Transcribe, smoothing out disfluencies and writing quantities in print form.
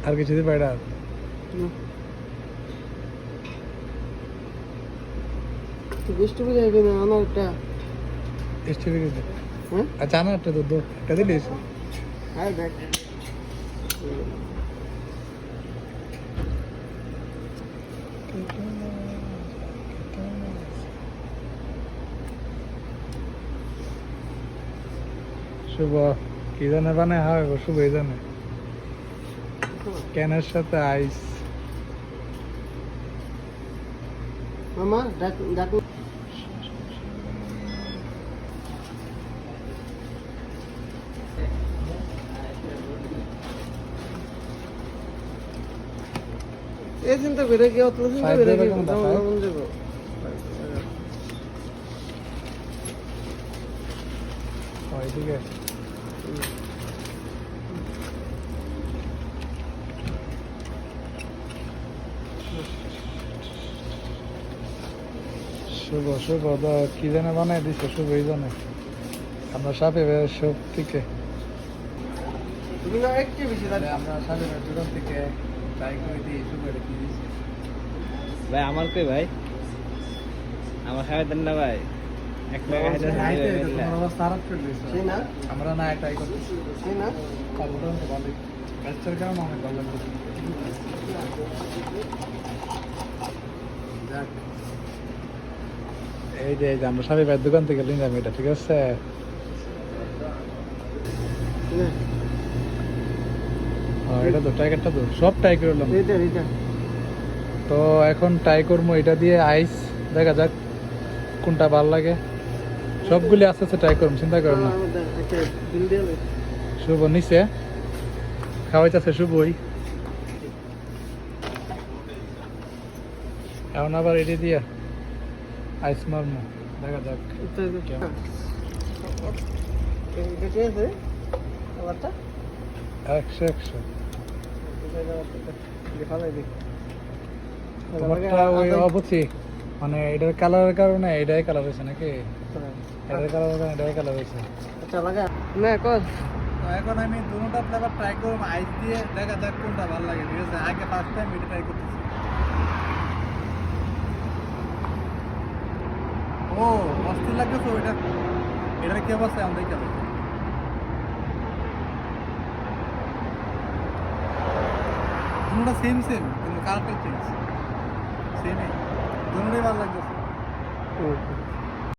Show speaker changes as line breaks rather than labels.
আর কিছু দিতে পারে
বৃষ্টি বুঝে যাবে না আমার একটা
স্টিভি দিতে
হ্যাঁ
আচ্ছা না একটা দুধ একটা দিলিস
হ্যাঁ দেখ
শুভ কি জানে বানায় হয় শুভই জানে ক্যানের সাথে আইস
মামা ডাক ডাক এই চিন্তা করে কি অত চিন্তা করে কি কেমন যাবো
ওইদিকে শুভ শুভ কি জানে বানায় দিচ্ছে শুভই জানে আমরা সাপে সব থেকে
তুমি না একটু বেশি দাঁড়িয়ে
আমরা সাপে দোকান থেকে ট্রাই করে দিই শুভ রেখে দিয়েছি
ভাই আমার কই ভাই আমার খাবার দেন না ভাই এক টাকা
অবস্থা খারাপ করে দিয়েছে
সেই না
আমরা না ট্রাই করতেছি
সেই না
মোটামুটি ভালোই বাচ্চার কারণে অনেক ভালো লাগছে যাক এই যে আমরা সাবি ভাইয়ের দোকান থেকে নিলাম এটা ঠিক আছে এটা তো টাইগারটা তো সব ট্রাই করলাম
এইটা
তো এখন ট্রাই করবো এটা দিয়ে আইস দেখা যাক কোনটা ভালো লাগে সবগুলি আস্তে আস্তে ট্রাই করবো চিন্তা করবো না শুভ নিচে খাওয়াইতেছে শুভই এখন আবার এটি দিয়া আইস মারমো দেখা যাক একশো একশো তোমারটা ওই অবধি মানে এটার কালারের কারণে এটাই কালার হয়েছে নাকি এটার কালারের কারণে এটাই কালার হয়েছে
আচ্ছা লাগা না কর
এখন আমি দুটোটা ফ্লেভার ট্রাই করবো আইস দিয়ে দেখা যাক কোনটা ভালো লাগে ঠিক আছে আগে ফার্স্ট টাইম এটা ট্রাই করতেছি ও অস্থির লাগতেছে ওইটা এটার কি অবস্থা আমাদের কেন দুটোটা সেম সেম কিন্তু কালারটা চেঞ্জ সেমই দুটোটাই ভালো লাগতেছে